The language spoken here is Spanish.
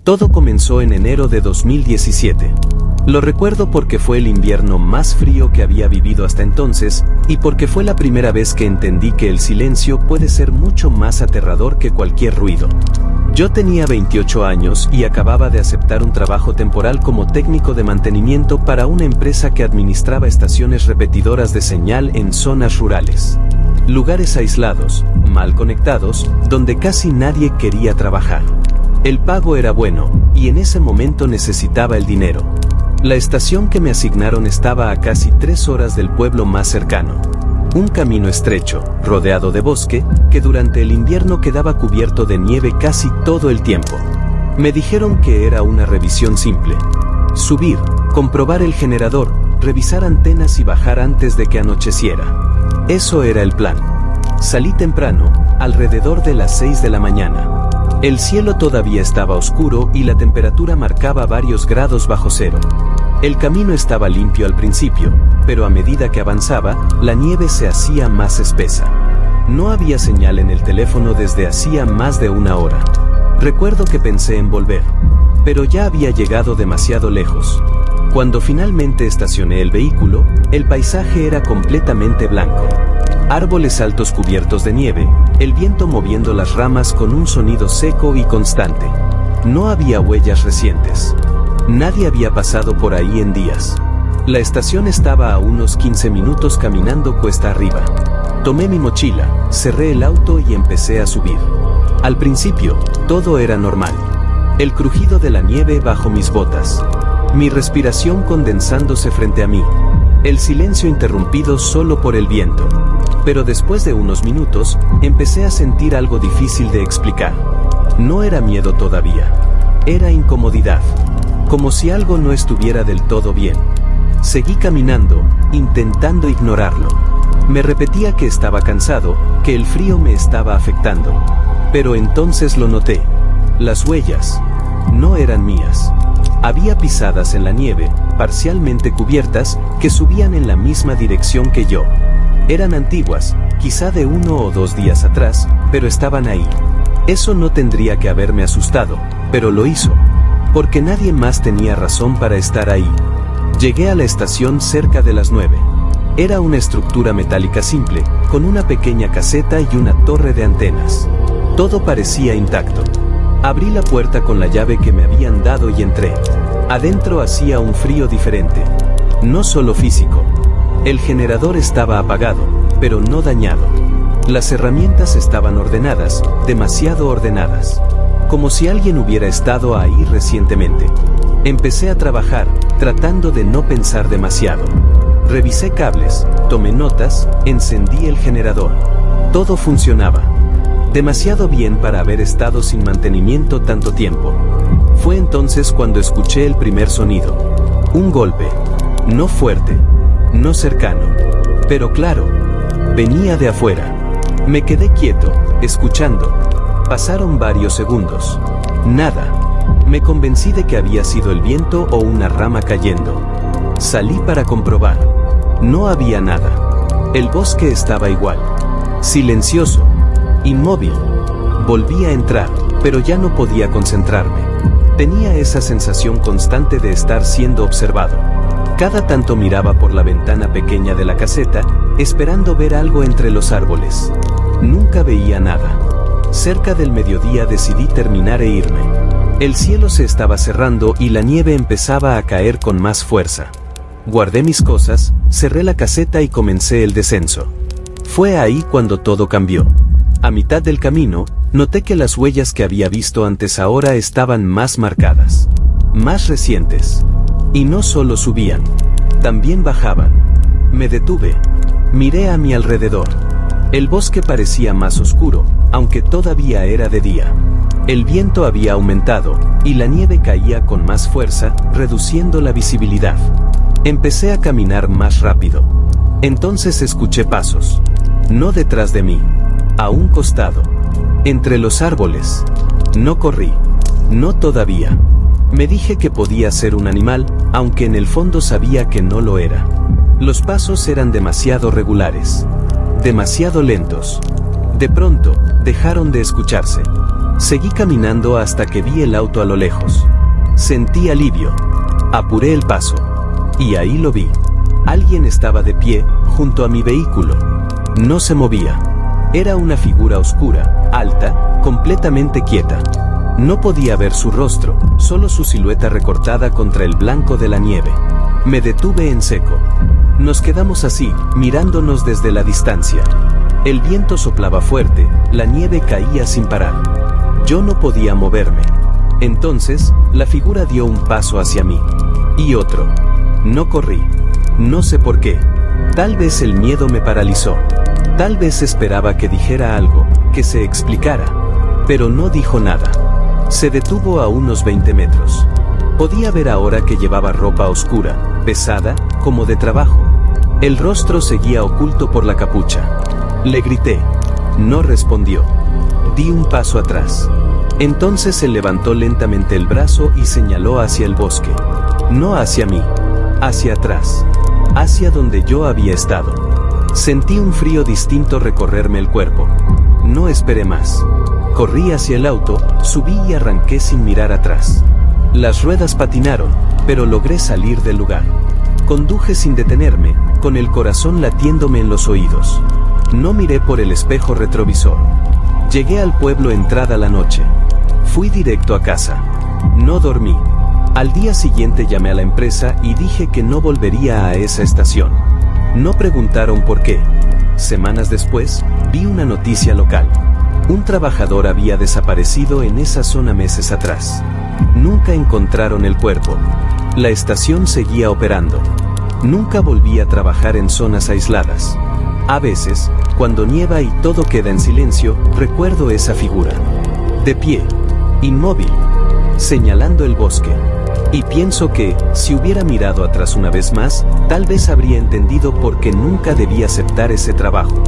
Todo comenzó en enero de 2017. Lo recuerdo porque fue el invierno más frío que había vivido hasta entonces, y porque fue la primera vez que entendí que el silencio puede ser mucho más aterrador que cualquier ruido. Yo tenía 28 años y acababa de aceptar un trabajo temporal como técnico de mantenimiento para una empresa que administraba estaciones repetidoras de señal en zonas rurales. Lugares aislados, mal conectados, donde casi nadie quería trabajar. El pago era bueno, y en ese momento necesitaba el dinero. La estación que me asignaron estaba a casi 3 horas del pueblo más cercano. Un camino estrecho, rodeado de bosque, que durante el invierno quedaba cubierto de nieve casi todo el tiempo. Me dijeron que era una revisión simple. Subir, comprobar el generador, revisar antenas y bajar antes de que anocheciera. Eso era el plan. Salí temprano, alrededor de las 6 de la mañana. El cielo todavía estaba oscuro y la temperatura marcaba varios grados bajo cero. El camino estaba limpio al principio, pero a medida que avanzaba, la nieve se hacía más espesa. No había señal en el teléfono desde hacía más de 1 hora. Recuerdo que pensé en volver, pero ya había llegado demasiado lejos. Cuando finalmente estacioné el vehículo, el paisaje era completamente blanco. Árboles altos cubiertos de nieve, el viento moviendo las ramas con un sonido seco y constante. No había huellas recientes. Nadie había pasado por ahí en días. La estación estaba a unos 15 minutos caminando cuesta arriba. Tomé mi mochila, cerré el auto y empecé a subir. Al principio, todo era normal. El crujido de la nieve bajo mis botas. Mi respiración condensándose frente a mí. El silencio interrumpido solo por el viento. Pero después de unos minutos, empecé a sentir algo difícil de explicar. No era miedo todavía. Era incomodidad. Como si algo no estuviera del todo bien. Seguí caminando, intentando ignorarlo. Me repetía que estaba cansado, que el frío me estaba afectando. Pero entonces lo noté. Las huellas no eran mías. Había pisadas en la nieve, parcialmente cubiertas, que subían en la misma dirección que yo. Eran antiguas, quizá de 1 o 2 días atrás, pero estaban ahí. Eso no tendría que haberme asustado, pero lo hizo. Porque nadie más tenía razón para estar ahí. Llegué a la estación cerca de las 9. Era una estructura metálica simple, con una pequeña caseta y una torre de antenas. Todo parecía intacto. Abrí la puerta con la llave que me habían dado y entré. Adentro hacía un frío diferente. No solo físico. El generador estaba apagado, pero no dañado. Las herramientas estaban ordenadas, demasiado ordenadas. Como si alguien hubiera estado ahí recientemente. Empecé a trabajar, tratando de no pensar demasiado. Revisé cables, tomé notas, encendí el generador. Todo funcionaba. Demasiado bien para haber estado sin mantenimiento tanto tiempo. Fue entonces cuando escuché el primer sonido. Un golpe. No fuerte, no cercano, pero claro, venía de afuera. Me quedé quieto, escuchando. Pasaron varios segundos. Nada. Me convencí de que había sido el viento o una rama cayendo. Salí para comprobar. No había nada. El bosque estaba igual. Silencioso. Inmóvil. Volví a entrar, pero ya no podía concentrarme. Tenía esa sensación constante de estar siendo observado. Cada tanto miraba por la ventana pequeña de la caseta, esperando ver algo entre los árboles. Nunca veía nada. Cerca del mediodía decidí terminar e irme. El cielo se estaba cerrando y la nieve empezaba a caer con más fuerza. Guardé mis cosas, cerré la caseta y comencé el descenso. Fue ahí cuando todo cambió. A mitad del camino, noté que las huellas que había visto antes ahora estaban más marcadas, más recientes. Y no solo subían, también bajaban. Me detuve. Miré a mi alrededor. El bosque parecía más oscuro, aunque todavía era de día. El viento había aumentado, y la nieve caía con más fuerza, reduciendo la visibilidad. Empecé a caminar más rápido. Entonces escuché pasos. No detrás de mí. A un costado. Entre los árboles. No corrí. No todavía. Me dije que podía ser un animal, aunque en el fondo sabía que no lo era. Los pasos eran demasiado regulares. Demasiado lentos. De pronto, dejaron de escucharse. Seguí caminando hasta que vi el auto a lo lejos. Sentí alivio. Apuré el paso. Y ahí lo vi. Alguien estaba de pie, junto a mi vehículo. No se movía. Era una figura oscura, alta, completamente quieta. No podía ver su rostro, solo su silueta recortada contra el blanco de la nieve. Me detuve en seco. Nos quedamos así, mirándonos desde la distancia. El viento soplaba fuerte, la nieve caía sin parar. Yo no podía moverme. Entonces, la figura dio un paso hacia mí. Y otro. No corrí. No sé por qué. Tal vez el miedo me paralizó. Tal vez esperaba que dijera algo, que se explicara. Pero no dijo nada. Se detuvo a unos 20 metros. Podía ver ahora que llevaba ropa oscura, pesada, como de trabajo. El rostro seguía oculto por la capucha. Le grité. No respondió. Di un paso atrás. Entonces se levantó lentamente el brazo y señaló hacia el bosque. No hacia mí. Hacia atrás. Hacia donde yo había estado. Sentí un frío distinto recorrerme el cuerpo. No esperé más. Corrí hacia el auto, subí y arranqué sin mirar atrás. Las ruedas patinaron, pero logré salir del lugar. Conduje sin detenerme, con el corazón latiéndome en los oídos. No miré por el espejo retrovisor. Llegué al pueblo entrada la noche. Fui directo a casa. No dormí. Al día siguiente llamé a la empresa y dije que no volvería a esa estación. No preguntaron por qué. Semanas después, vi una noticia local. Un trabajador había desaparecido en esa zona meses atrás. Nunca encontraron el cuerpo. La estación seguía operando. Nunca volví a trabajar en zonas aisladas. A veces, cuando nieva y todo queda en silencio, recuerdo esa figura. De pie, inmóvil, señalando el bosque. Y pienso que, si hubiera mirado atrás una vez más, tal vez habría entendido por qué nunca debía aceptar ese trabajo.